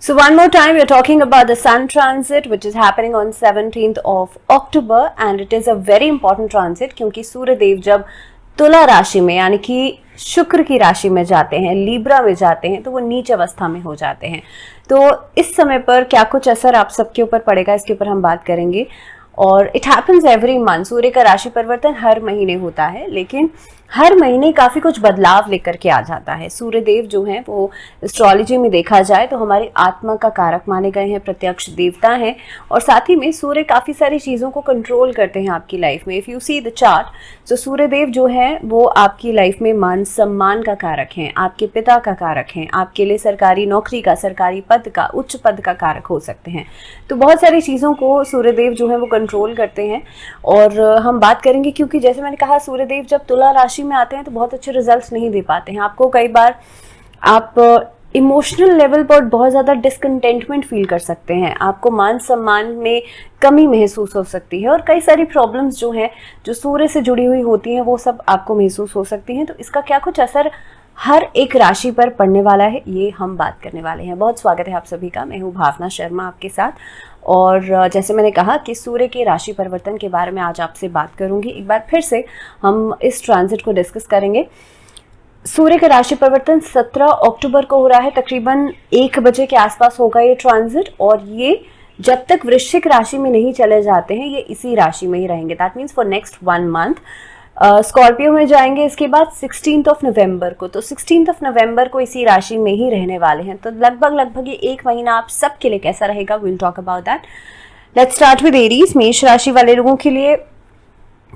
So one more time we are talking about the sun transit which is happening on 17th of October and it is a very important transit क्योंकि सूर्य देव जब तुला राशि में यानी कि शुक्र की राशि में जाते हैं, लीब्रा में जाते हैं, तो वो नीच अवस्था में हो जाते हैं। तो इस समय पर क्या कुछ असर आप सबके ऊपर पड़ेगा इसके ऊपर हम बात करेंगे। और इट हैपन्स एवरी मंथ, सूर्य का राशि परिवर्तन हर महीने होता है, लेकिन हर महीने काफी कुछ बदलाव लेकर के आ जाता है। सूर्य देव जो हैं वो एस्ट्रोलॉजी में देखा जाए तो हमारी आत्मा का कारक माने गए हैं, प्रत्यक्ष देवता हैं और साथ ही में सूर्य काफी सारी चीजों को कंट्रोल करते हैं आपकी लाइफ में। If you see the chart, तो सूर्य देव जो है वो आपकी लाइफ में मान सम्मान का कारक हैं, आपके पिता का कारक हैं, आपके लिए सरकारी नौकरी का, सरकारी पद का, उच्च पद का कारक हो सकते हैं। तो बहुत सारी चीजों को सूर्य देव जो है वो कंट्रोल करते हैं और हम बात करेंगे क्योंकि जैसे मैंने कहा सूर्य देव जब तुला राशि में आते हैं तो बहुत अच्छे रिजल्ट्स नहीं दे पाते हैं आपको। कई बार आप इमोशनल लेवल पर बहुत ज़्यादा डिसकंटेंटमेंट फील कर सकते हैं, आपको मान सम्मान में कमी महसूस हो सकती है और कई सारी प्रॉब्लम्स जो हैं जो सूर्य से जुड़ी हुई होती हैं वो सब आपको महसूस हो सकती हैं। तो इसका क्या कुछ असर हर एक राशि पर पड़ने वाला है ये हम बात करने वाले हैं। बहुत स्वागत है आप सभी का, मैं हूँ भावना शर्मा आपके साथ। और जैसे मैंने कहा कि सूर्य के राशि परिवर्तन के बारे में आज आपसे बात करूंगी। एक बार फिर से हम इस ट्रांजिट को डिस्कस करेंगे। सूर्य का राशि परिवर्तन 17 अक्टूबर को हो रहा है, तकरीबन 1 बजे के आसपास होगा ये ट्रांजिट और ये जब तक वृश्चिक राशि में नहीं चले जाते हैं ये इसी राशि में ही रहेंगे। That means for next 1 month. Scorpio में जाएंगे इसके बाद 16 नवंबर को, तो 16 नवंबर को इसी राशि में ही रहने वाले हैं। तो लगभग ये 1 महीना आप सबके लिए कैसा रहेगा, will talk about that. Let's start with Aries. मेष राशि वाले लोगों के लिए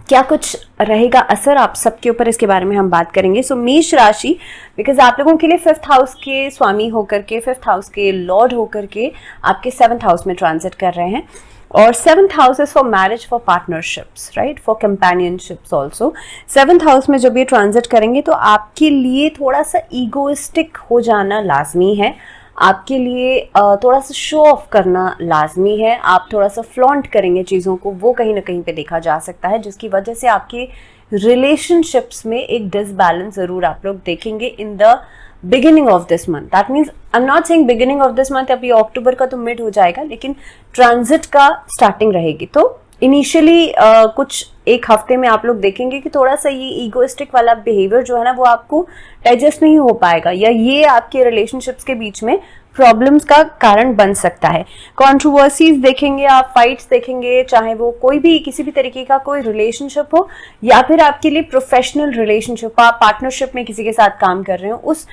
क्या कुछ रहेगा असर आप सबके ऊपर, इसके बारे में हम बात करेंगे। सो मेष राशि, बिकॉज आप लोगों के लिए 5th हाउस के स्वामी होकर के, 5th हाउस के लॉर्ड होकर के आपके 7th हाउस में ट्रांजिट कर रहे हैं और 7th house is for marriage, for partnerships, right, for companionships also. 7th house में जब ये ट्रांजिट करेंगे तो आपके लिए थोड़ा सा ईगोइस्टिक हो जाना लाजमी है, आपके लिए थोड़ा सा शो ऑफ करना लाजमी है, आप थोड़ा सा फ्लॉन्ट करेंगे चीज़ों को, वो कहीं ना कहीं पे देखा जा सकता है, जिसकी वजह से आपके रिलेशनशिप्स में एक डिसबैलेंस जरूर आप लोग देखेंगे in the beginning of this month. That means I am not saying beginning of this month, अभी अक्टूबर का तो मिड हो जाएगा, लेकिन ट्रांजिट का स्टार्टिंग रहेगी। तो इनिशियली कुछ 1 हफ्ते में आप लोग देखेंगे कि थोड़ा सा ये ईगोइस्टिक वाला बिहेवियर जो है ना वो आपको डाइजेस्ट नहीं हो पाएगा या ये आपके रिलेशनशिप्स के बीच में प्रॉब्लम्स का कारण बन सकता है। कंट्रोवर्सीज देखेंगे आप, फाइट्स देखेंगे, चाहे वो कोई भी किसी भी तरीके का कोई रिलेशनशिप हो या फिर आपके लिए प्रोफेशनल रिलेशनशिप, आप पार्टनरशिप में किसी के साथ काम कर रहे हो, उस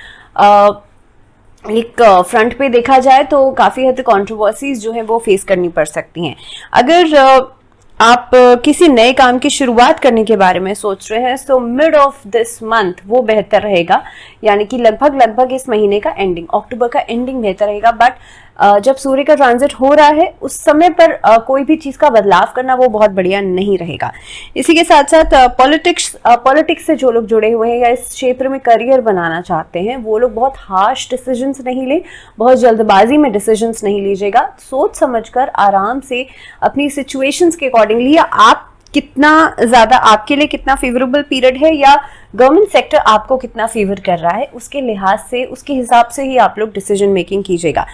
एक फ्रंट पे देखा जाए तो काफी हद तक कंट्रोवर्सीज जो है वो फेस करनी पड़ सकती हैं। अगर आप किसी नए काम की शुरुआत करने के बारे में सोच रहे हैं तो मिड ऑफ दिस मंथ वो बेहतर रहेगा, यानी कि लगभग इस महीने का एंडिंग, अक्टूबर का एंडिंग बेहतर रहेगा। बट जब सूर्य का ट्रांजिट हो रहा है उस समय पर कोई भी चीज का बदलाव करना वो बहुत बढ़िया नहीं रहेगा। इसी के साथ साथ पॉलिटिक्स से जो लोग जुड़े हुए हैं या इस क्षेत्र में करियर बनाना चाहते हैं वो लोग बहुत हार्श डिसीजंस नहीं ले, बहुत जल्दबाजी में डिसीजंस नहीं लीजिएगा, सोच समझकर आराम से अपनी सिचुएशंस के अकॉर्डिंगली, या आप कितना ज्यादा, आपके लिए कितना फेवरेबल पीरियड है या गवर्नमेंट सेक्टर आपको कितना फेवर कर रहा है, उसके लिहाज से, उसके हिसाब से ही आप लोग डिसीजन मेकिंग कीजिएगा।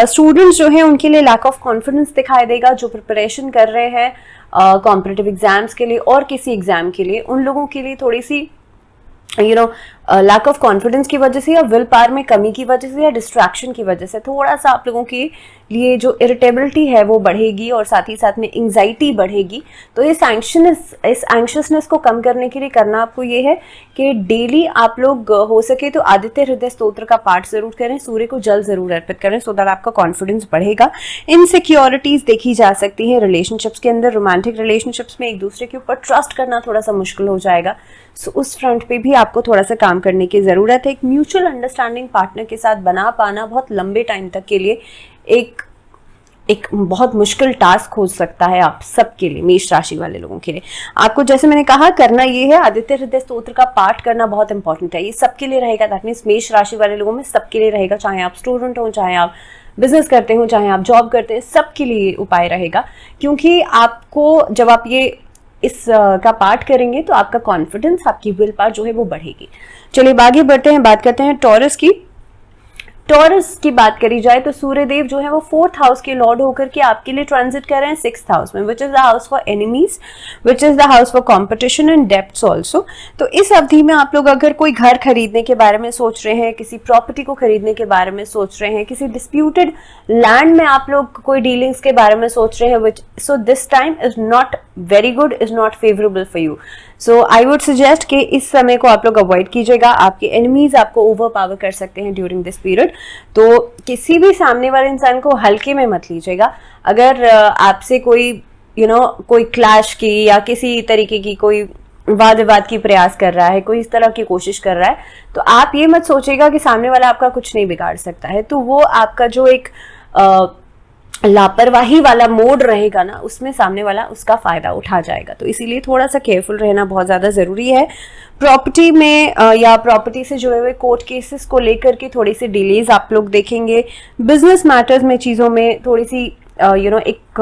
स्टूडेंट्स जो हैं उनके लिए लैक ऑफ कॉन्फिडेंस दिखाई देगा, जो प्रिपरेशन कर रहे हैं कॉम्पिटिटिव एग्जाम्स के लिए और किसी एग्जाम के लिए, उन लोगों के लिए थोड़ी सी लैक ऑफ कॉन्फिडेंस की वजह से या विल पावर में कमी की वजह से या डिस्ट्रैक्शन की वजह से थोड़ा सा आप लोगों के लिए जो इरिटेबिलिटी है वो बढ़ेगी और साथ ही साथ में एंग्जाइटी बढ़ेगी। तो इस एंग्शियसनेस को कम करने के लिए करना आपको ये है कि डेली आप लोग हो सके तो आदित्य हृदय स्तोत्र का पाठ जरूर करें, सूर्य को जल जरूर अर्पित करें, सो दैट आपका कॉन्फिडेंस बढ़ेगा। इनसिक्योरिटीज देखी जा सकती है रिलेशनशिप्स के अंदर, रोमांटिक रिलेशनशिप्स में एक दूसरे के ऊपर ट्रस्ट करना थोड़ा सा मुश्किल हो जाएगा, सो उस फ्रंट पे भी आपको थोड़ा सा काम करने की जरूरत है। एक म्यूचुअल अंडरस्टैंडिंग पार्टनर के साथ बना पाना बहुत लंबे टाइम तक के लिए एक बहुत मुश्किल टास्क हो सकता है आप सबके लिए, मेष राशि वाले लोगों के लिए। आपको जैसे मैंने कहा करना ये है, आदित्य हृदय स्तोत्र का पाठ करना बहुत इंपॉर्टेंट है, ये सबके लिए रहेगा। दैट मीन्स मेष राशि वाले लोगों में सबके लिए रहेगा, चाहे आप स्टूडेंट हो, चाहे आप बिजनेस करते हो, चाहे आप जॉब करते हैं, सबके लिए उपाय रहेगा। क्योंकि आपको जब आप ये इस का पाठ करेंगे तो आपका कॉन्फिडेंस, आपकी विल पावर जो है वो बढ़ेगी। चलिए आगे बढ़ते हैं, बात करते हैं टॉरस की। टॉरस की बात करी जाए तो सूर्य देव जो है वो 4th हाउस के लॉर्ड होकर के आपके लिए ट्रांजिट कर रहे हैं 6th हाउस में, विच is the house for enemies, which is the house for competition and debts also. तो इस अवधि में आप लोग अगर कोई घर खरीदने के बारे में सोच रहे हैं, किसी प्रॉपर्टी को खरीदने के बारे में सोच रहे हैं, किसी डिस्प्यूटेड लैंड में आप लोग कोई डीलिंग्स के बारे में सोच रहे हैं, which so this time is not very good, is not favourable for you. So I would suggest कि इस समय को आप लोग अवॉइड कीजिएगा। आपके एनिमीज आपको ओवर पावर कर सकते हैं ड्यूरिंग दिस पीरियड, तो किसी भी सामने वाले इंसान को हल्के में मत लीजिएगा। अगर आपसे कोई कोई क्लैश की या किसी तरीके की कोई वाद विवाद की प्रयास कर रहा है, कोई इस तरह की कोशिश कर रहा है, तो आप ये मत सोचिएगा कि सामने वाला आपका कुछ नहीं बिगाड़ सकता है। तो वो आपका जो एक लापरवाही वाला मोड रहेगा ना, उसमें सामने वाला उसका फायदा उठा जाएगा। तो इसीलिए थोड़ा सा केयरफुल रहना बहुत ज्यादा जरूरी है। प्रॉपर्टी में या प्रॉपर्टी से जुड़े हुए कोर्ट केसेस को लेकर के थोड़ी सी डिलेज आप लोग देखेंगे। बिजनेस मैटर्स में चीजों में थोड़ी सी एक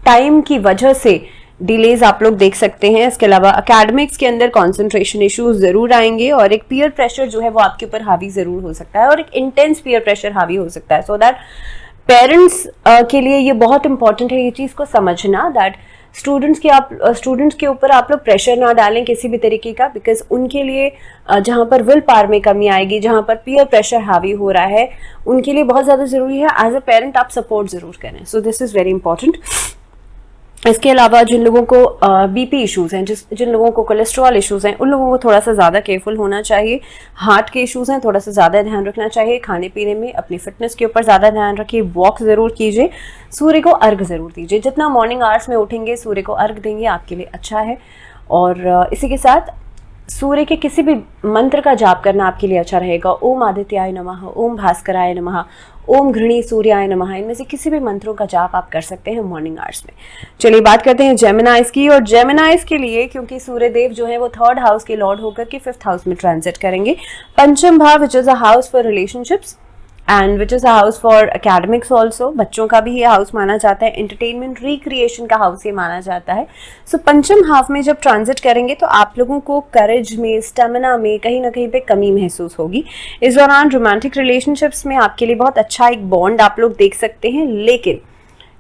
टाइम की वजह से डिलेज आप लोग देख सकते हैं। इसके अलावा एकेडमिक्स के अंदर कंसंट्रेशन इश्यूज जरूर आएंगे और एक पीयर प्रेशर जो है वो आपके ऊपर हावी जरूर हो सकता है और एक इंटेंस पीयर प्रेशर हावी हो सकता है। सो दैट पेरेंट्स के लिए ये बहुत इंपॉर्टेंट है ये चीज को समझना, दैट स्टूडेंट्स के ऊपर आप लोग प्रेशर ना डालें किसी भी तरीके का, बिकॉज उनके लिए जहां पर विल पावर में कमी आएगी, जहां पर पीयर प्रेशर हावी हो रहा है, उनके लिए बहुत ज्यादा जरूरी है एज अ पेरेंट आप सपोर्ट जरूर करें। So this is very important. इसके अलावा जिन लोगों को बीपी इश्यूज हैं, जिन लोगों को कोलेस्ट्रॉल इश्यूज हैं, उन लोगों को थोड़ा सा ज़्यादा केयरफुल होना चाहिए। हार्ट के इश्यूज हैं, थोड़ा सा ज़्यादा ध्यान रखना चाहिए। खाने पीने में अपनी फिटनेस के ऊपर ज़्यादा ध्यान रखिए। वॉक ज़रूर कीजिए। सूर्य को अर्घ ज़रूर दीजिए। जितना मॉर्निंग आवर्स में उठेंगे सूर्य को अर्घ देंगे आपके लिए अच्छा है। और इसी के साथ सूर्य के किसी भी मंत्र का जाप करना आपके लिए अच्छा रहेगा। ओम आदित्याय नमः, ओम भास्कराय नमः, ओम घृणी सूर्याय नमः, इनमें से किसी भी मंत्रों का जाप आप कर सकते हैं मॉर्निंग आवर्स में। चलिए बात करते हैं जेमिनाइज की। और जेमिनाइज के लिए क्योंकि सूर्य देव जो है वो 3rd हाउस के लॉर्ड होकर के 5th हाउस में ट्रांजिट करेंगे। पंचम भाव which is a house for relationships and which is a house for academics also, बच्चों का भी ये हाउस माना जाता है। एंटरटेनमेंट रिक्रिएशन का हाउस ये माना जाता है। सो पंचम हाफ में जब ट्रांजिट करेंगे तो आप लोगों को करेज में, स्टेमिना में कहीं ना कहीं पे कमी महसूस होगी। इस दौरान रोमांटिक रिलेशनशिप्स में आपके लिए बहुत अच्छा एक बॉन्ड आप लोग देख सकते हैं, लेकिन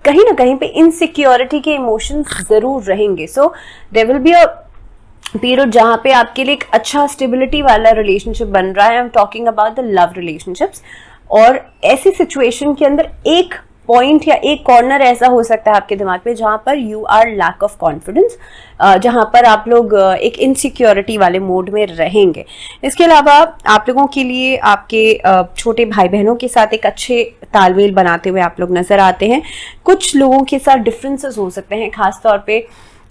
कहीं ना कहीं पे इनसिक्योरिटी के इमोशंस जरूर रहेंगे। So there will be a period जहां पे आपके लिए एक अच्छा स्टेबिलिटी वाला रिलेशनशिप बन रहा है। I am talking about the love relationships. और ऐसी सिचुएशन के अंदर एक पॉइंट या एक कॉर्नर ऐसा हो सकता है आपके दिमाग में जहां पर you are lack of confidence, जहां पर आप लोग एक इनसिक्योरिटी वाले मोड में रहेंगे। इसके अलावा आप लोगों के लिए आपके छोटे भाई बहनों के साथ एक अच्छे तालमेल बनाते हुए आप लोग नजर आते हैं। कुछ लोगों के साथ डिफरेंसेस हो सकते हैं, खासतौर पे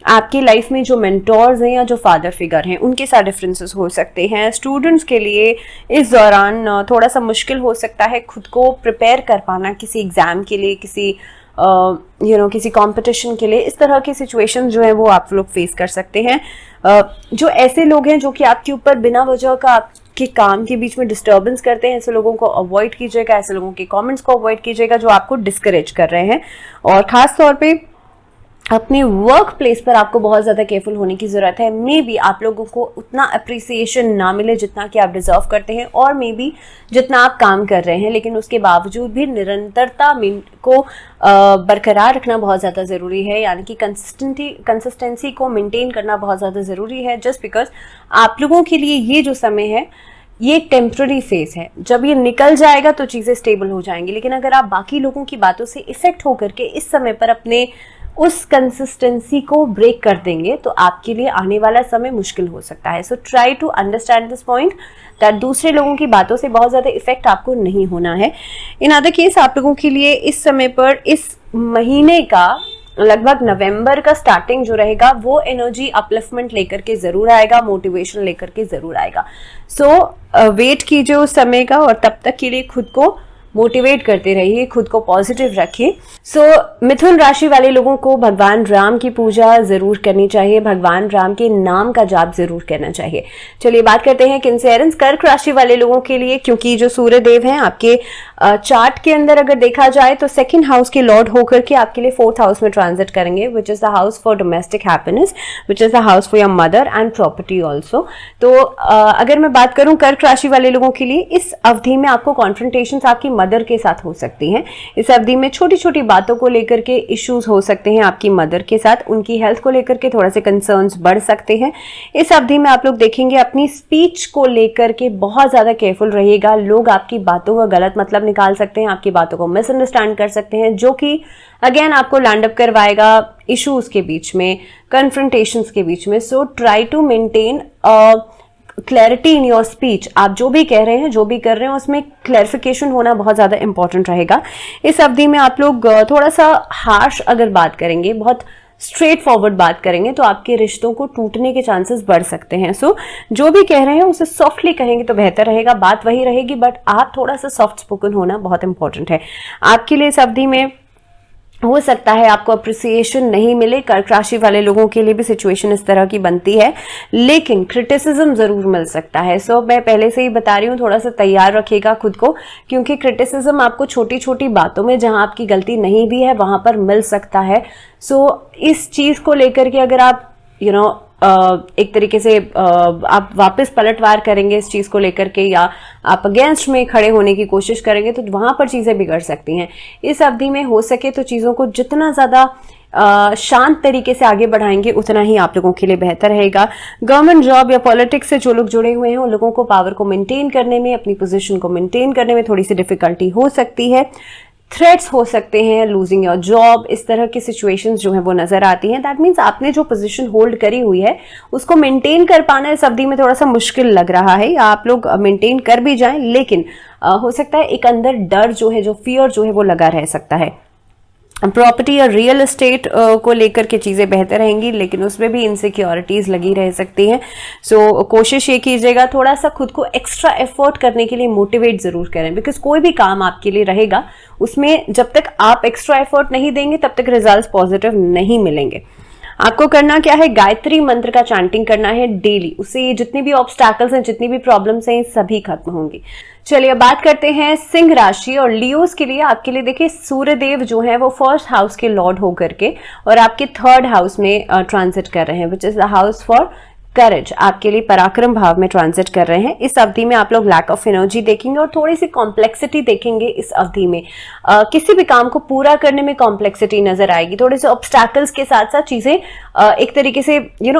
आपकी लाइफ में जो मेंटोर्स हैं या जो फादर फिगर हैं उनके साथ डिफरेंसेस हो सकते हैं। स्टूडेंट्स के लिए इस दौरान थोड़ा सा मुश्किल हो सकता है खुद को प्रिपेयर कर पाना किसी एग्जाम के लिए, किसी किसी कंपटीशन के लिए। इस तरह की सिचुएशंस जो है वो आप लोग फेस कर सकते हैं। जो ऐसे लोग हैं जो कि आपके ऊपर बिना वजह का आपके काम के बीच में डिस्टर्बेंस करते हैं, ऐसे लोगों को अवॉइड कीजिएगा। ऐसे लोगों के कमेंट्स को अवॉइड कीजिएगा जो आपको डिस्करेज कर रहे हैं। और खास तौर पे अपने वर्क प्लेस पर आपको बहुत ज़्यादा केयरफुल होने की ज़रूरत है। मे बी आप लोगों को उतना अप्रिसिएशन ना मिले जितना कि आप डिजर्व करते हैं, और मे बी जितना आप काम कर रहे हैं, लेकिन उसके बावजूद भी निरंतरता को बरकरार रखना बहुत ज़्यादा ज़रूरी है। यानी कि कंसिस्टेंसी को मेंटेन करना बहुत ज़्यादा ज़रूरी है। जस्ट बिकॉज आप लोगों के लिए ये जो समय है ये एक टेम्पररी फेज है। जब ये निकल जाएगा तो चीज़ें स्टेबल हो जाएंगी। लेकिन अगर आप बाकी लोगों की बातों से इफेक्ट होकर के इस समय पर अपने उस कंसिस्टेंसी को ब्रेक कर देंगे तो आपके लिए आने वाला समय मुश्किल हो सकता है। So try to understand this point that दूसरे लोगों की बातों से बहुत ज़्यादा इफेक्ट आपको नहीं होना है। इन अदर केस आप लोगों के लिए इस समय पर इस महीने का लगभग नवंबर का स्टार्टिंग जो रहेगा वो एनर्जी अपलिफ्टमेंट लेकर के जरूर आएगा, मोटिवेशन लेकर के जरूर आएगा। सो वेट कीजिए उस समय का, और तब तक के लिए खुद को मोटिवेट करते रहिए, खुद को पॉजिटिव रखिए। सो मिथुन राशि वाले लोगों को भगवान राम की पूजा जरूर करनी चाहिए, भगवान राम के नाम का जाप जरूर करना चाहिए। चलिए बात करते हैं कैंसरियंस कर्क राशि वाले लोगों के लिए, क्योंकि जो सूर्य देव हैं आपके चार्ट के अंदर अगर देखा जाए तो सेकंड हाउस के लॉर्ड होकर के आपके लिए फोर्थ हाउस में ट्रांजिट करेंगे, विच is the house for domestic happiness, which is the house for your mother and property also. तो अगर मैं बात करूं कर्क राशि वाले लोगों के लिए, इस अवधि में आपको कॉन्फ्रंटेशंस आपकी मदर के साथ हो सकती हैं। इस अवधि में छोटी छोटी बातों को लेकर के इश्यूज हो सकते हैं आपकी मदर के साथ, उनकी हेल्थ को लेकर के थोड़ा से कंसर्न्स बढ़ सकते हैं। इस अवधि में आप लोग देखेंगे अपनी स्पीच को लेकर के बहुत ज्यादा केयरफुल रहिएगा। लोग आपकी बातों का गलत मतलब निकाल सकते हैं, आपकी बातों को मिसअंडरस्टैंड कर सकते हैं, जो कि अगेन आपको लैंड अप करवाएगा इश्यूज के बीच में, कन्फ्रंटेशंस के बीच में। So try to maintain clarity in your speech. आप जो भी कह रहे हैं, जो भी कर रहे हैं, उसमें क्लैरिफिकेशन होना बहुत ज्यादा इंपॉर्टेंट रहेगा। इस अवधि में आप लोग थोड़ा सा हार्श अगर बात करेंगे, बहुत स्ट्रेट फॉरवर्ड बात करेंगे, तो आपके रिश्तों को टूटने के चांसेस बढ़ सकते हैं। सो जो भी कह रहे हैं उसे सॉफ्टली कहेंगे तो बेहतर रहेगा, बात वही रहेगी, बट आप थोड़ा सा सॉफ्ट स्पोकन होना बहुत इंपॉर्टेंट है आपके लिए। इस अवधि में हो सकता है आपको अप्रिसिएशन नहीं मिले, कर्क राशि वाले लोगों के लिए भी सिचुएशन इस तरह की बनती है, लेकिन क्रिटिसिज्म जरूर मिल सकता है। सो मैं पहले से ही बता रही हूँ, थोड़ा सा तैयार रखिएगा खुद को, क्योंकि क्रिटिसिज्म आपको छोटी छोटी बातों में, जहां आपकी गलती नहीं भी है, वहां पर मिल सकता है। सो इस चीज को लेकर के अगर आप एक तरीके से आप वापस पलटवार करेंगे इस चीज को लेकर के, या आप अगेंस्ट में खड़े होने की कोशिश करेंगे, तो वहां पर चीजें बिगड़ सकती हैं। इस अवधि में हो सके तो चीजों को जितना ज्यादा शांत तरीके से आगे बढ़ाएंगे, उतना ही आप लोगों के लिए बेहतर रहेगा। गवर्नमेंट जॉब या पॉलिटिक्स से जो लोग जुड़े हुए हैं, उन लोगों को पावर को मेंटेन करने में, अपनी पोजीशन को मेंटेन करने में थोड़ी सी डिफिकल्टी हो सकती है। थ्रेट्स हो सकते हैं, लूजिंग योर जॉब, इस तरह की सिचुएशंस जो है वो नजर आती हैं। दैट मीन्स आपने जो पोजीशन होल्ड करी हुई है उसको मेंटेन कर पाना इस अवधि में थोड़ा सा मुश्किल लग रहा है, या आप लोग मेंटेन कर भी जाएं, लेकिन हो सकता है एक अंदर डर जो है, जो फियर जो है वो लगा रह सकता है। प्रॉपर्टी या रियल एस्टेट को लेकर के चीजें बेहतर रहेंगी, लेकिन उसमें भी इनसिक्योरिटीज लगी रह सकती हैं। सो कोशिश ये कीजिएगा, थोड़ा सा खुद को एक्स्ट्रा एफर्ट करने के लिए मोटिवेट जरूर करें, बिकॉज कोई भी काम आपके लिए रहेगा, उसमें जब तक आप एक्स्ट्रा एफर्ट नहीं देंगे तब तक रिजल्ट्स पॉजिटिव नहीं मिलेंगे। आपको करना क्या है, गायत्री मंत्र का चैंटिंग करना है डेली, उससे ये जितनी भी ऑब्स्टैकल्स हैं, जितनी भी प्रॉब्लम्स हैं, सभी खत्म होंगी। चलिए बात करते हैं सिंह राशि और लियोस के लिए। आपके लिए देखिए सूर्य देव जो है वो फर्स्ट हाउस के लॉर्ड होकर के और आपके थर्ड हाउस में ट्रांजिट कर रहे हैं, which is the house for courage, आपके लिए पराक्रम भाव में ट्रांजिट कर रहे हैं। इस अवधि में आप लोग लैक ऑफ एनर्जी देखेंगे और थोड़ी सी कॉम्प्लेक्सिटी देखेंगे। इस अवधि में किसी भी काम को पूरा करने में कॉम्प्लेक्सिटी नजर आएगी, थोड़े से ऑब्स्टैकल्स के साथ साथ चीजें एक तरीके से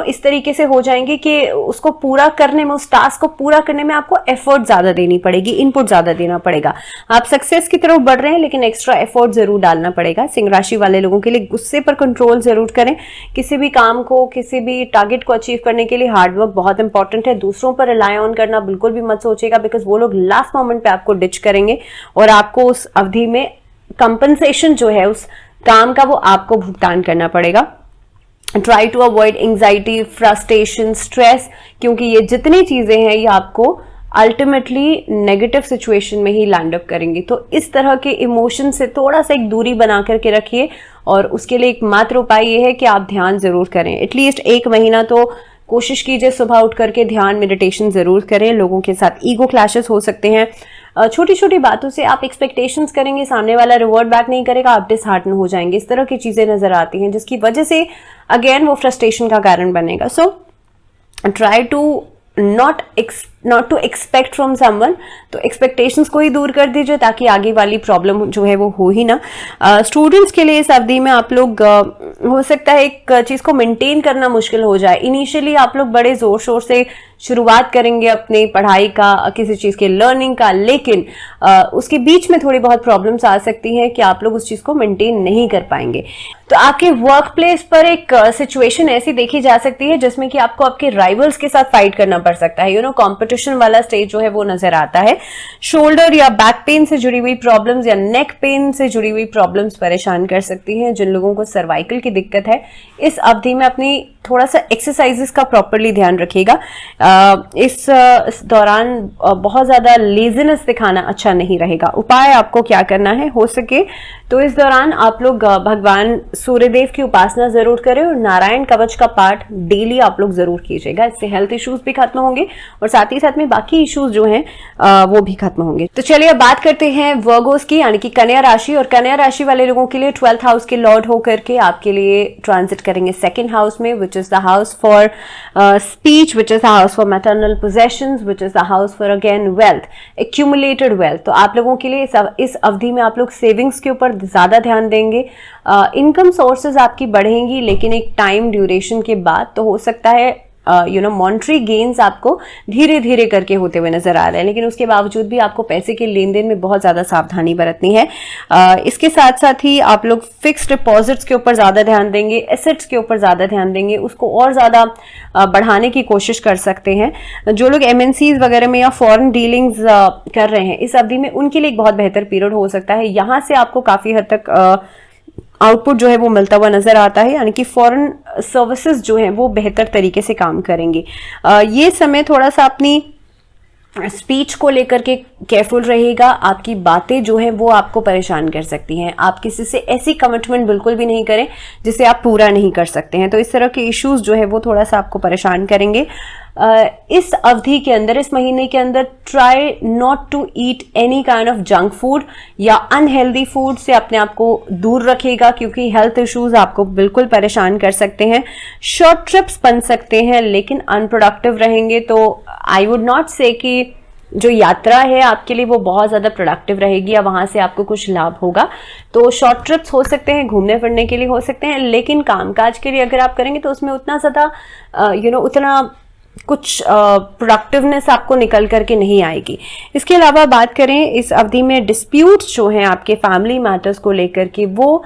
इस तरीके से हो जाएंगी कि उसको पूरा करने में, उस टास्क को पूरा करने में आपको एफर्ट ज्यादा देनी पड़ेगी, इनपुट ज्यादा देना पड़ेगा। आप सक्सेस की तरफ बढ़ रहे हैं, लेकिन एक्स्ट्रा एफर्ट जरूर डालना पड़ेगा। सिंह राशि वाले लोगों के लिए गुस्से पर कंट्रोल जरूर करें। किसी भी काम को, किसी भी टारगेट को अचीव करने के लिए हार्डवर्क बहुत इंपॉर्टेंट है। दूसरों पर रिलाय ऑन करना बिल्कुल भी मत सोचिएगा, बिकॉज वो लोग लास्ट मोमेंट पे आपको डिच करेंगे और आपको उस अवधि में कंपनसेशन जो है उस काम का वो आपको भुगतान करना पड़ेगा। Try to avoid anxiety, frustration, stress, क्योंकि ये जितनी चीजें हैं ये आपको अल्टीमेटली नेगेटिव सिचुएशन में ही लैंड अप करेंगी। तो इस तरह के इमोशन से थोड़ा सा एक दूरी बना करके रखिए, और उसके लिए एक मात्र उपाय ये है कि आप ध्यान जरूर करें। एटलीस्ट 1 महीना तो कोशिश कीजिए सुबह उठ करके ध्यान, मेडिटेशन जरूर करें। लोगों के साथ ईगो क्लैशेस हो सकते हैं, छोटी छोटी बातों से आप एक्सपेक्टेशंस करेंगे, सामने वाला रिवर्ट बैक नहीं करेगा, आप डिसहार्टन हो जाएंगे। इस तरह की चीजें नजर आती हैं, जिसकी वजह से अगेन वो फ्रस्ट्रेशन का कारण बनेगा। So try to not to expect from someone, तो एक्सपेक्टेशंस को ही दूर कर दीजिए ताकि आगे वाली प्रॉब्लम जो है वो हो ही ना। स्टूडेंट्स के लिए इस अवधि में आप लोग हो सकता है एक चीज को मेंटेन करना मुश्किल हो जाए। इनिशियली आप लोग बड़े जोर शोर से शुरुआत करेंगे अपनी पढ़ाई का, किसी चीज के लर्निंग का, लेकिन उसके बीच में थोड़ी बहुत प्रॉब्लम्स आ सकती हैं कि आप लोग उस चीज को मेंटेन नहीं कर पाएंगे। तो आपके वर्क प्लेस पर एक सिचुएशन ऐसी देखी जा सकती है जिसमें कि आपको आपके राइवल्स के साथ फाइट करना पड़ सकता है। कॉम्पिटिशन वाला स्टेज जो है वो नजर आता है। शोल्डर या बैक पेन से जुड़ी हुई प्रॉब्लम्स या नेक पेन से जुड़ी हुई प्रॉब्लम्स परेशान कर सकती हैं। जिन लोगों को सर्वाइकल की दिक्कत है, इस अवधि में अपनी थोड़ा सा एक्सरसाइजेस का प्रॉपरली ध्यान रखिएगा। इस दौरान बहुत ज्यादा लेजीनेस दिखाना अच्छा नहीं रहेगा। उपाय आपको क्या करना है, हो सके तो इस दौरान आप लोग भगवान सूर्यदेव की उपासना जरूर करें और नारायण कवच का पाठ डेली आप लोग जरूर कीजिएगा। इससे हेल्थ इश्यूज भी खत्म होंगे और साथ ही साथ में बाकी इश्यूज जो हैं वो भी खत्म होंगे। तो चलिए अब बात करते हैं वर्गोस की, यानी कि कन्या राशि। और कन्या राशि वाले लोगों के लिए 12th हाउस के लॉर्ड होकर के आपके लिए ट्रांजिट करेंगे 2nd हाउस में, विच is the house for speech, which is the house for maternal possessions, which is the house for again wealth, accumulated wealth. तो आप लोगों के लिए इस अवधि में आप लोग सेविंग्स के ऊपर ज्यादा ध्यान देंगे। इनकम सोर्सेज आपकी बढ़ेंगी, लेकिन एक टाइम ड्यूरेशन के बाद। तो हो सकता है मॉनेटरी गेन्स आपको धीरे धीरे करके होते हुए नजर आ रहे हैं, लेकिन उसके बावजूद भी आपको पैसे के लेन देन में बहुत ज्यादा सावधानी बरतनी है। इसके साथ साथ ही आप लोग फिक्स्ड डिपॉजिट्स के ऊपर ज्यादा ध्यान देंगे, एसेट्स के ऊपर ज्यादा ध्यान देंगे, उसको और ज्यादा बढ़ाने की कोशिश कर सकते हैं। जो लोग MNCs वगैरह में या फॉरेन डीलिंग्स कर रहे हैं इस अवधि में, उनके लिए एक बहुत बेहतर पीरियड हो सकता है। यहां से आपको काफी हद तक आउटपुट जो है वो मिलता हुआ नजर आता है, यानी कि फॉरेन सर्विसेज जो हैं वो बेहतर तरीके से काम करेंगे। ये समय थोड़ा सा अपनी स्पीच को लेकर के केयरफुल रहेगा। आपकी बातें जो है वो आपको परेशान कर सकती हैं। आप किसी से ऐसी कमिटमेंट बिल्कुल भी नहीं करें जिसे आप पूरा नहीं कर सकते हैं। तो इस तरह के इश्यूज जो है वो थोड़ा सा आपको परेशान करेंगे। इस अवधि के अंदर, इस महीने के अंदर, try not to eat any kind of junk food या अनहेल्दी फूड से अपने आप को दूर रखिएगा, क्योंकि हेल्थ इश्यूज आपको बिल्कुल परेशान कर सकते हैं। शॉर्ट ट्रिप्स बन सकते हैं लेकिन अनप्रोडक्टिव रहेंगे। तो आई वुड नॉट से कि जो यात्रा है आपके लिए वो बहुत ज्यादा प्रोडक्टिव रहेगी या वहां से आपको कुछ लाभ होगा। तो शॉर्ट ट्रिप्स हो सकते हैं, घूमने फिरने के लिए हो सकते हैं, लेकिन कामकाज के लिए अगर आप करेंगे तो उसमें उतना ज्यादा उतना कुछ प्रोडक्टिवनेस आपको निकल करके नहीं आएगी। इसके अलावा बात करें इस अवधि में डिस्प्यूट्स जो हैं आपके फैमिली मैटर्स को लेकर के, वो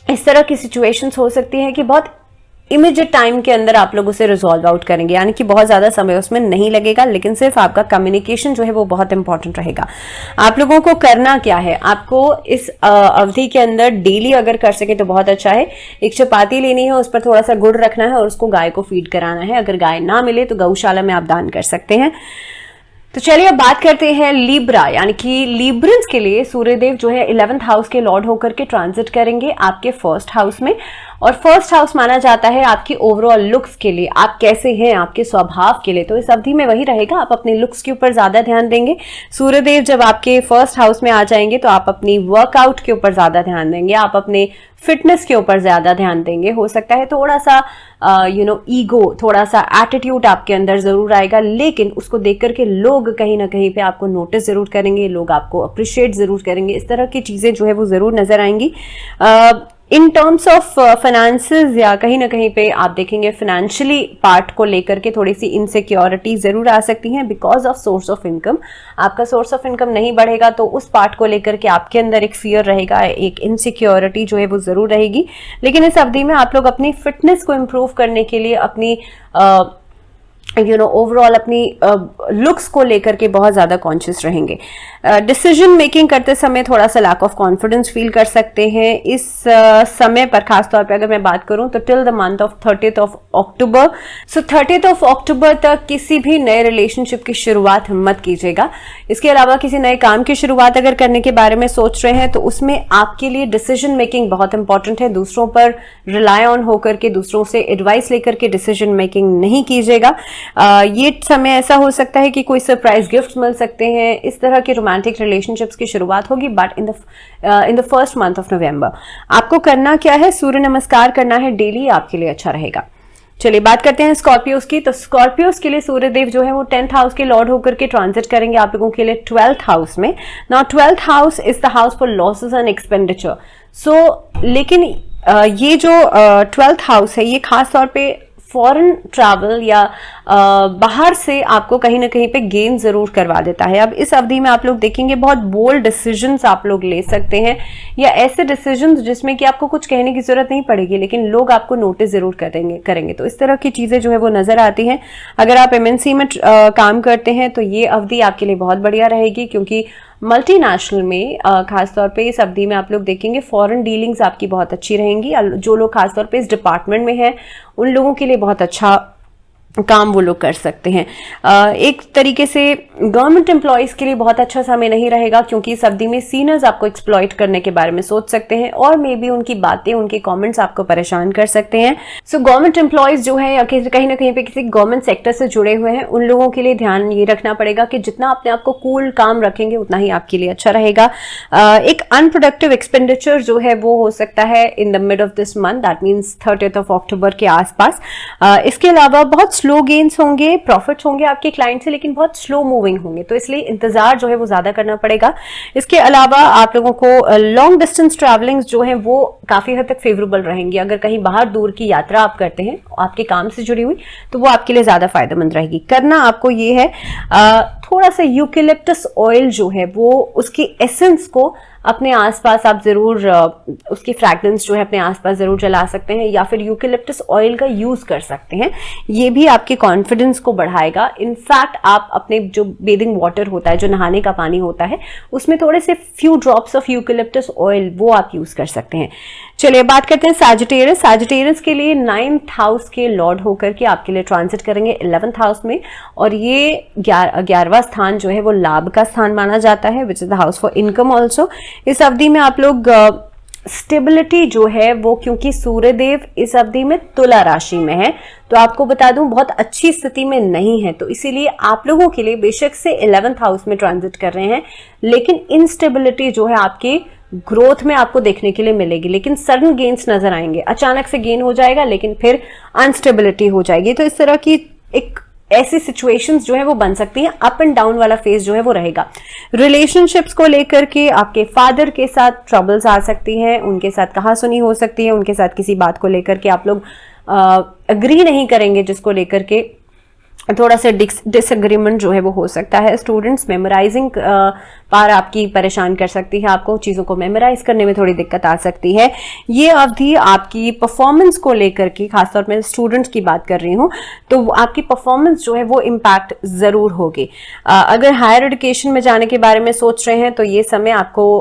इस तरह की सिचुएशंस हो सकती हैं कि बहुत इमीडिएट टाइम के अंदर आप लोग उसे रिजॉल्व आउट करेंगे, यानी कि बहुत ज्यादा समय उसमें नहीं लगेगा, लेकिन सिर्फ आपका कम्युनिकेशन जो है वो बहुत इंपॉर्टेंट रहेगा। आप लोगों को करना क्या है, आपको इस अवधि के अंदर डेली अगर कर सके तो बहुत अच्छा है। एक चपाती लेनी है, उस पर थोड़ा सा गुड़ रखना है और उसको गाय को फीड कराना है। अगर गाय ना मिले तो गौशाला में आप दान कर सकते हैं। तो चलिए अब बात करते हैं लिब्रा, यानी कि लिब्रंस के लिए सूर्यदेव जो है 11th हाउस के लॉर्ड होकर के ट्रांजिट करेंगे आपके 1st हाउस में। और 1st हाउस माना जाता है आपकी ओवरऑल लुक्स के लिए, आप कैसे हैं, आपके स्वभाव के लिए। तो इस अवधि में वही रहेगा, आप अपने लुक्स के ऊपर ज्यादा ध्यान देंगे। सूर्यदेव जब आपके 1st हाउस में आ जाएंगे तो आप अपनी वर्कआउट के ऊपर ज्यादा ध्यान देंगे, आप अपने फिटनेस के ऊपर ज्यादा ध्यान देंगे। हो सकता है थोड़ा सा ईगो, थोड़ा सा एटीट्यूड आपके अंदर जरूर आएगा, लेकिन उसको देख करके लोग कहीं ना कहीं पे आपको नोटिस जरूर करेंगे, लोग आपको अप्रिशिएट जरूर करेंगे। इस तरह की चीजें जो है वो जरूर नजर आएंगी। इन टर्म्स ऑफ फाइनेंसेस या कहीं ना कहीं पे आप देखेंगे फाइनेंशियली पार्ट को लेकर के थोड़ी सी इनसिक्योरिटी जरूर आ सकती हैं because of source of income. आपका सोर्स ऑफ इनकम नहीं बढ़ेगा तो उस पार्ट को लेकर के आपके अंदर एक फियर रहेगा, एक इनसिक्योरिटी जो है वो जरूर रहेगी। लेकिन इस अवधि में आप लोग अपनी फिटनेस को इम्प्रूव करने के लिए अपनी ओवरऑल अपनी लुक्स को लेकर के बहुत ज्यादा कॉन्शियस रहेंगे। डिसीजन मेकिंग करते समय थोड़ा सा लैक ऑफ कॉन्फिडेंस फील कर सकते हैं इस समय पर। खासतौर पे अगर मैं बात करूं तो till the month of 30th of October, so 30th of October तक किसी भी नए रिलेशनशिप की शुरुआत मत कीजिएगा। इसके अलावा किसी नए काम की शुरुआत अगर करने के बारे में सोच रहे हैं तो उसमें आपके लिए डिसीजन मेकिंग बहुत इंपॉर्टेंट है। दूसरों पर रिलाय ऑन होकर के, दूसरों से एडवाइस लेकर के डिसीजन मेकिंग नहीं कीजिएगा। ये समय ऐसा हो सकता है कि कोई सरप्राइज गिफ्ट मिल सकते हैं, इस तरह के रोमांटिक रिलेशनशिप्स की शुरुआत होगी, but in the first month of November. आपको करना क्या है, सूर्य नमस्कार करना है डेली, आपके लिए अच्छा रहेगा। चलिए बात करते हैं स्कॉर्पियोस की। तो स्कॉर्पियोस के लिए सूर्यदेव जो है वो 10th हाउस के लॉर्ड होकर के ट्रांजिट करेंगे आप लोगों के लिए 12th हाउस में। Now 12th house is the house for losses and expenditure. लेकिन ये जो 12th हाउस है ये खास तौर पे फॉरेन ट्रैवल या बाहर से आपको कहीं ना कहीं पे गेन जरूर करवा देता है। अब इस अवधि में आप लोग देखेंगे बहुत बोल्ड डिसीजंस आप लोग ले सकते हैं, या ऐसे डिसीजंस जिसमें कि आपको कुछ कहने की जरूरत नहीं पड़ेगी लेकिन लोग आपको नोटिस जरूर करेंगे। तो इस तरह की चीजें जो है वो नजर आती हैं। अगर आप MNC में काम करते हैं तो ये अवधि आपके लिए बहुत बढ़िया रहेगी, क्योंकि मल्टीनेशनल में खासतौर पे इस अवधि में आप लोग देखेंगे फॉरेन डीलिंग्स आपकी बहुत अच्छी रहेंगी। जो लोग खासतौर पे इस डिपार्टमेंट में हैं उन लोगों के लिए बहुत अच्छा काम वो लोग कर सकते हैं। एक तरीके से गवर्नमेंट एम्प्लॉयज के लिए बहुत अच्छा समय नहीं रहेगा, क्योंकि इस अवधि में सीनियर्स आपको एक्सप्लॉइट करने के बारे में सोच सकते हैं और मे बी उनकी बातें, उनके कमेंट्स आपको परेशान कर सकते हैं। सो गवर्नमेंट एम्प्लॉयज जो है या कहीं ना कहीं पे किसी गवर्नमेंट सेक्टर से जुड़े हुए हैं उन लोगों के लिए ध्यान ये रखना पड़ेगा कि जितना अपने आप को कूल काम रखेंगे उतना ही आपके लिए अच्छा रहेगा। एक अनप्रोडक्टिव एक्सपेंडिचर जो है वो हो सकता है in the mid of this month, that means 30th of October के आसपास। इसके अलावा बहुत स्लो गेन्स होंगे, प्रॉफिट्स होंगे आपके क्लाइंट से, लेकिन बहुत स्लो मूविंग होंगे, तो इसलिए इंतजार जो है वो ज्यादा करना पड़ेगा। इसके अलावा आप लोगों को लॉन्ग डिस्टेंस ट्रैवलिंग्स जो है वो काफी हद तक फेवरेबल रहेंगी। अगर कहीं बाहर दूर की यात्रा आप करते हैं आपके काम से जुड़ी हुई, तो वो आपके लिए ज्यादा फायदेमंद रहेगी। करना आपको ये है थोड़ा सा यूकेलिप्टस ऑयल जो है वो उसकी एसेंस को अपने आसपास आप जरूर उसकी फ्रैग्रेंस जो है अपने आसपास जरूर जला सकते हैं, या फिर यूकेलिप्टस ऑयल का यूज कर सकते हैं। ये भी आपके कॉन्फिडेंस को बढ़ाएगा। इनफैक्ट आप अपने जो बेदिंग वाटर होता है, जो नहाने का पानी होता है, उसमें थोड़े से few drops of eucalyptus oil वो आप यूज कर सकते हैं। चलिए बात करते हैं सैजिटेरियस। सैजिटेरियस के लिए 9th हाउस के लॉर्ड होकर के आपके लिए ट्रांजिट करेंगे 11th हाउस में, और ये 11वां स्थान जो है वो लाभ का स्थान माना जाता है, विच is the house for income also. इस अवधि में आप लोग स्टेबिलिटी जो है वो, क्योंकि सूर्यदेव इस अवधि में तुला राशि में है, तो आपको बता दूं बहुत अच्छी स्थिति में नहीं है, तो इसीलिए आप लोगों के लिए बेशक से 11th हाउस में ट्रांजिट कर रहे हैं, लेकिन इनस्टेबिलिटी जो है आपकी ग्रोथ में आपको देखने के लिए मिलेगी। लेकिन सडन गेन्स नजर आएंगे, अचानक से गेन हो जाएगा लेकिन फिर अनस्टेबिलिटी हो जाएगी। तो इस तरह की एक ऐसी सिचुएशंस जो है वो बन सकती हैं। अप एंड डाउन वाला फेज जो है वो रहेगा। रिलेशनशिप्स को लेकर के आपके फादर के साथ ट्रबल्स आ सकती हैं, उनके साथ कहासुनी हो सकती है, उनके साथ किसी बात को लेकर के आप लोग अग्री नहीं करेंगे, जिसको लेकर के थोड़ा सा डिसएग्रीमेंट जो है वो हो सकता है। स्टूडेंट्स, मेमोराइजिंग पार आपकी परेशान कर सकती है, आपको चीजों को मेमोराइज करने में थोड़ी दिक्कत आ सकती है। ये अवधि आपकी परफॉर्मेंस को लेकर के, खासतौर पर स्टूडेंट्स की बात कर रही हूं, तो आपकी परफॉर्मेंस जो है वो इम्पैक्ट जरूर होगी। अगर हायर एजुकेशन में जाने के बारे में सोच रहे हैं तो ये समय आपको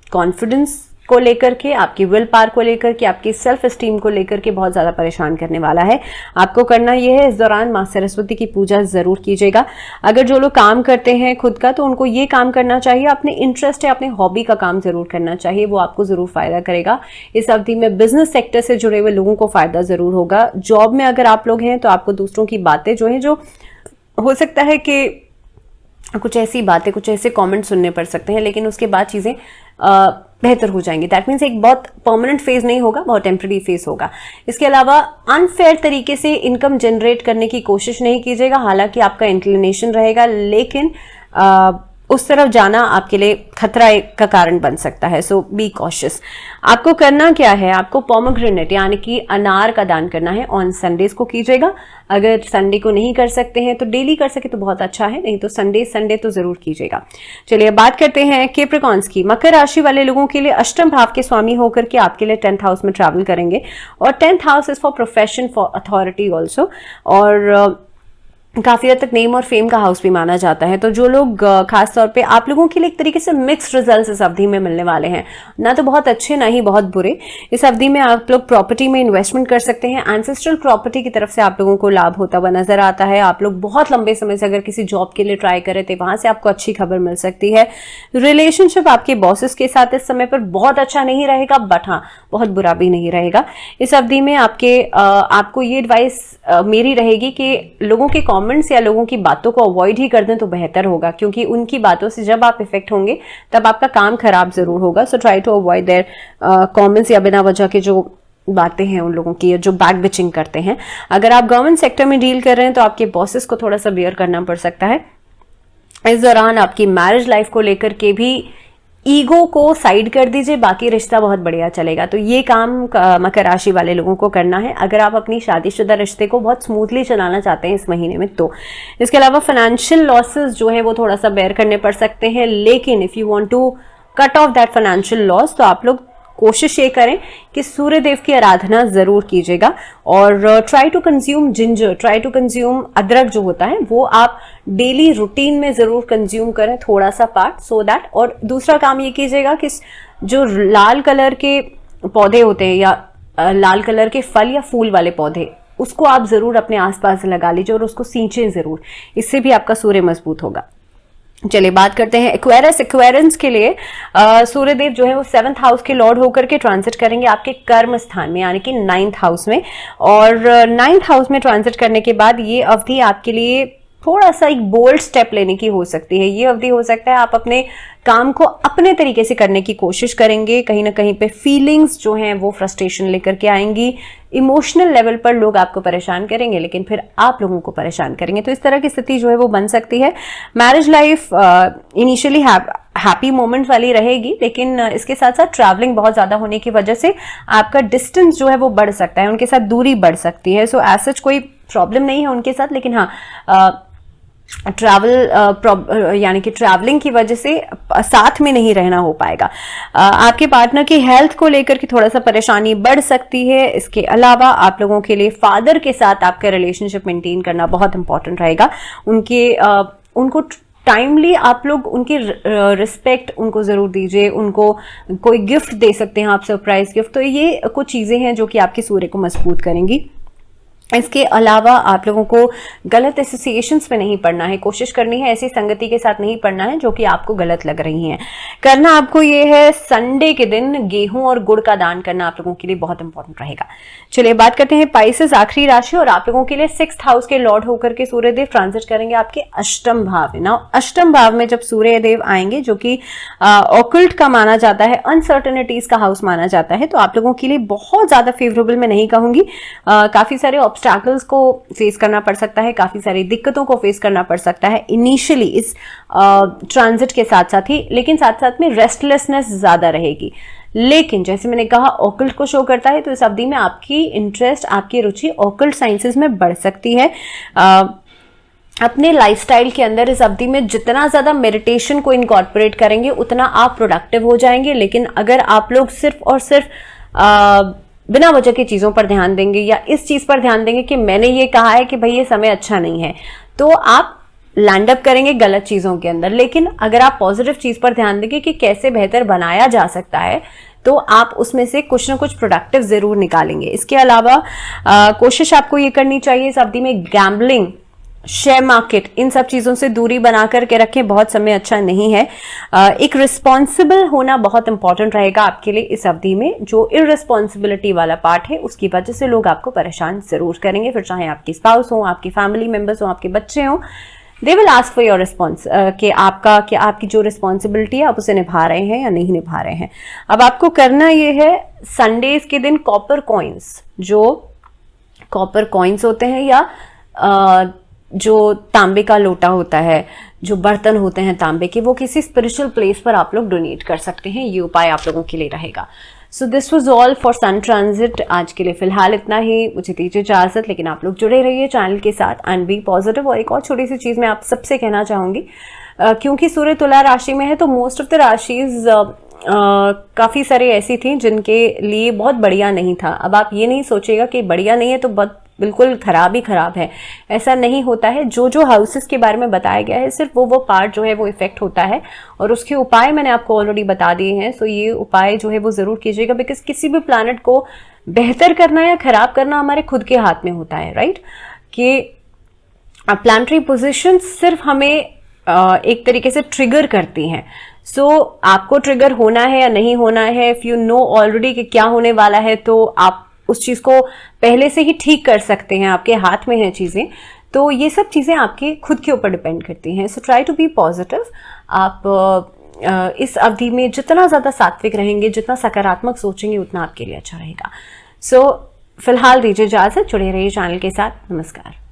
कॉन्फिडेंस को लेकर के, आपकी विल पावर को लेकर के, आपकी सेल्फ एस्टीम को लेकर के बहुत ज्यादा परेशान करने वाला है। आपको करना यह है, इस दौरान मां सरस्वती की पूजा जरूर कीजिएगा। अगर जो लोग काम करते हैं खुद का, तो उनको ये काम करना चाहिए, अपने इंटरेस्ट है, अपने हॉबी का काम जरूर करना चाहिए, वो आपको जरूर फायदा करेगा। इस अवधि में बिजनेस सेक्टर से जुड़े हुए लोगों को फायदा जरूर होगा। जॉब में अगर आप लोग हैं तो आपको दूसरों की बातें जो है, जो हो सकता है कि कुछ ऐसी बातें, कुछ ऐसे कमेंट सुनने पड़ सकते हैं, लेकिन उसके बाद चीजें बेहतर हो जाएंगी। दैट मीन्स एक बहुत परमानेंट फेज नहीं होगा, बहुत टेम्पररी फेज होगा। इसके अलावा अनफेयर तरीके से इनकम जनरेट करने की कोशिश नहीं कीजिएगा। हालांकि आपका इंक्लिनेशन रहेगा, लेकिन उस तरफ जाना आपके लिए खतरा का कारण बन सकता है। सो बी कॉशियस। आपको करना क्या है, आपको पोमोग्रेनेट यानी कि अनार का दान करना है। ऑन संडेज को कीजिएगा। अगर संडे को नहीं कर सकते हैं तो डेली कर सके तो बहुत अच्छा है, नहीं तो संडे तो जरूर कीजिएगा। चलिए बात करते हैं कैप्रिकॉर्न्स की। मकर राशि वाले लोगों के लिए अष्टम भाव के स्वामी होकर के आपके लिए 10th हाउस में ट्रैवल करेंगे, और 10th house is for profession, for authority also, और काफी हद तक नेम और फेम का हाउस भी माना जाता है। तो जो लोग खास तौर पे, आप लोगों के लिए एक तरीके से मिक्स्ड रिजल्ट्स इस अवधि में मिलने वाले हैं, ना तो बहुत अच्छे ना ही बहुत बुरे। इस अवधि में आप लोग प्रॉपर्टी में इन्वेस्टमेंट कर सकते हैं। एंसेस्ट्रल प्रॉपर्टी की तरफ से आप लोगों को लाभ होता हुआ नजर आता है। आप लोग बहुत लंबे समय से अगर किसी जॉब के लिए ट्राई कर रहे थे, वहां से आपको अच्छी खबर मिल सकती है। रिलेशनशिप आपके बॉसेस के साथ इस समय पर बहुत अच्छा नहीं रहेगा, बट हाँ बहुत बुरा भी नहीं रहेगा। इस अवधि में आपको ये एडवाइस मेरी रहेगी कि लोगों के कमेंट्स या लोगों की बातों को अवॉइड ही कर दें तो बेहतर होगा, क्योंकि उनकी बातों से जब आप इफेक्ट होंगे तब आपका काम खराब जरूर होगा। So try to avoid their comments, या बिना वजह के जो बातें हैं उन लोगों की, जो बैक बिचिंग करते हैं। अगर आप गवर्नमेंट सेक्टर में डील कर रहे हैं तो आपके बॉसेस को थोड़ा सा बियर करना पड़ सकता है। इस दौरान आपकी मैरिज लाइफ को लेकर के भी ईगो को साइड कर दीजिए, बाकी रिश्ता बहुत बढ़िया चलेगा। तो ये काम मकर राशि वाले लोगों को करना है अगर आप अपनी शादीशुदा रिश्ते को बहुत स्मूथली चलाना चाहते हैं इस महीने में। तो इसके अलावा फाइनेंशियल लॉसेस जो है वो थोड़ा सा बेयर करने पड़ सकते हैं, लेकिन if you want to cut off that financial loss तो आप लोग कोशिश ये करें कि सूर्य देव की आराधना जरूर कीजिएगा और try to consume ginger, try to consume अदरक जो होता है वो आप डेली रूटीन में जरूर कंज्यूम करें, थोड़ा सा पार्ट, सो दैट। और दूसरा काम ये कीजिएगा कि जो लाल कलर के पौधे होते हैं या लाल कलर के फल या फूल वाले पौधे, उसको आप जरूर अपने आसपास लगा लीजिए और उसको सींचें जरूर, इससे भी आपका सूर्य मजबूत होगा। चलिए बात करते हैं एक्वेरियस। एक्वेरियंस के लिए सूर्य देव जो है वो 7th हाउस के लॉर्ड होकर के ट्रांजिट करेंगे आपके कर्म स्थान में, यानी कि 9th हाउस में। और 9th हाउस में ट्रांजिट करने के बाद ये अवधि आपके लिए थोड़ा सा एक बोल्ड स्टेप लेने की हो सकती है। ये अवधि हो सकता है आप अपने काम को अपने तरीके से करने की कोशिश करेंगे, कहीं ना कहीं पे फीलिंग्स जो हैं वो फ्रस्ट्रेशन लेकर के आएंगी, इमोशनल लेवल पर लोग आपको परेशान करेंगे लेकिन फिर आप लोगों को परेशान करेंगे, तो इस तरह की स्थिति जो है वो बन सकती है। Marriage life initially happy moments वाली रहेगी, लेकिन इसके साथ साथ ट्रैवलिंग बहुत ज्यादा होने की वजह से आपका डिस्टेंस जो है वो बढ़ सकता है, उनके साथ दूरी बढ़ सकती है। सो एज सच कोई प्रॉब्लम नहीं है उनके साथ, लेकिन हाँ ट्रैवल यानी कि ट्रैवलिंग की वजह से साथ में नहीं रहना हो पाएगा। आपके पार्टनर की हेल्थ को लेकर के थोड़ा सा परेशानी बढ़ सकती है। इसके अलावा आप लोगों के लिए फादर के साथ आपका रिलेशनशिप मेंटेन करना बहुत इंपॉर्टेंट रहेगा। उनको टाइमली आप लोग उनकी रिस्पेक्ट उनको जरूर दीजिए, उनको कोई गिफ्ट दे सकते हैं आप, सरप्राइज गिफ्ट। तो ये कुछ चीजें हैं जो कि आपके सूर्य को मजबूत करेंगी। इसके अलावा आप लोगों को गलत एसोसिएशंस में नहीं पड़ना है, कोशिश करनी है ऐसी संगति के साथ नहीं पड़ना है जो कि आपको गलत लग रही हैं। करना आपको ये है संडे के दिन गेहूं और गुड़ का दान करना आप लोगों के लिए बहुत इंपॉर्टेंट रहेगा। चलिए बात करते हैं पाइसेस, आखिरी राशि, और आप लोगों के लिए 6th हाउस के लॉर्ड होकर के सूर्यदेव ट्रांजिट करेंगे आपके अष्टम भाव में। ना अष्टम भाव में जब सूर्यदेव आएंगे, जो कि ऑकल्ट का माना जाता है, अनसर्टेनिटीज का हाउस माना जाता है, तो आप लोगों के लिए बहुत ज्यादा फेवरेबल मैं नहीं कहूंगी। काफी सारे ऑब्स्टैकल्स को फेस करना पड़ सकता है, काफी सारी दिक्कतों को फेस करना पड़ सकता है इनिशियली इस ट्रांजिट के साथ साथ ही, लेकिन साथ साथ में रेस्टलेसनेस ज्यादा रहेगी। लेकिन जैसे मैंने कहा ऑकल्ट को शो करता है, तो इस अवधि में आपकी इंटरेस्ट, आपकी रुचि ऑकल्ट साइंसेस में बढ़ सकती है। अपने लाइफस्टाइल के अंदर इस अवधि में जितना ज्यादा मेडिटेशन को इनकॉर्पोरेट करेंगे उतना आप प्रोडक्टिव हो जाएंगे। लेकिन अगर आप लोग सिर्फ और सिर्फ बिना वजह की चीजों पर ध्यान देंगे या इस चीज पर ध्यान देंगे कि मैंने ये कहा है कि भाई ये समय अच्छा नहीं है, तो आप लैंड अप करेंगे गलत चीजों के अंदर। लेकिन अगर आप पॉजिटिव चीज पर ध्यान देंगे कि कैसे बेहतर बनाया जा सकता है, तो आप उसमें से कुछ ना कुछ प्रोडक्टिव जरूर निकालेंगे। इसके अलावा कोशिश आपको ये करनी चाहिए इस अवधि में गैम्बलिंग, शेयर मार्केट, इन सब चीजों से दूरी बना करके रखें, बहुत समय अच्छा नहीं है। एक रिस्पॉन्सिबल होना बहुत इंपॉर्टेंट रहेगा आपके लिए इस अवधि में। जो इररिस्पॉन्सिबिलिटी वाला पार्ट है उसकी वजह से लोग आपको परेशान जरूर करेंगे, फिर चाहे आपकी स्पाउस हो, आपकी फैमिली मेंबर्स हो, आपके बच्चे हो, they will ask for your response कि आपकी जो रिस्पॉन्सिबिलिटी है आप उसे निभा रहे हैं या नहीं निभा रहे हैं। अब आपको करना ये है, संडेज के दिन कॉपर कॉइन्स, जो कॉपर कॉइन्स होते हैं या जो तांबे का लोटा होता है, जो बर्तन होते हैं तांबे के, वो किसी स्पिरिचुअल प्लेस पर आप लोग डोनेट कर सकते हैं। ये उपाय आप लोगों के लिए रहेगा। So this was all for sun transit. आज के लिए फिलहाल इतना ही, मुझे दीजिए इजाजत, लेकिन आप लोग जुड़े रहिए चैनल के साथ एंड बी पॉजिटिव। और एक और छोटी सी चीज मैं आप सबसे कहना चाहूंगी, क्योंकि सूर्य तुला राशि में है, तो मोस्ट ऑफ द राशिज काफी सारी ऐसी थी जिनके लिए बहुत बढ़िया नहीं था। अब आप ये नहीं सोचिएगा कि बढ़िया नहीं है तो बिल्कुल खराब ही खराब है, ऐसा नहीं होता है। जो हाउसेस के बारे में बताया गया है, सिर्फ वो पार्ट जो है वो इफेक्ट होता है, और उसके उपाय मैंने आपको ऑलरेडी बता दिए हैं। सो ये उपाय जो है वो जरूर कीजिएगा, बिकॉज किसी भी प्लैनेट को बेहतर करना या खराब करना हमारे खुद के हाथ में होता है, राइट। कि प्लैनेटरी पोजिशन सिर्फ हमें एक तरीके से ट्रिगर करती हैं। सो आपको ट्रिगर होना है या नहीं होना है, इफ यू नो ऑलरेडी कि क्या होने वाला है, तो आप उस चीज को पहले से ही ठीक कर सकते हैं, आपके हाथ में है चीजें। तो ये सब चीजें आपके खुद के ऊपर डिपेंड करती हैं। So try to be positive. आप इस अवधि में जितना ज्यादा सात्विक रहेंगे, जितना सकारात्मक सोचेंगे, उतना आपके लिए अच्छा रहेगा। सो फिलहाल दीजिए इजाजत, जुड़े रहिए चैनल के साथ। नमस्कार।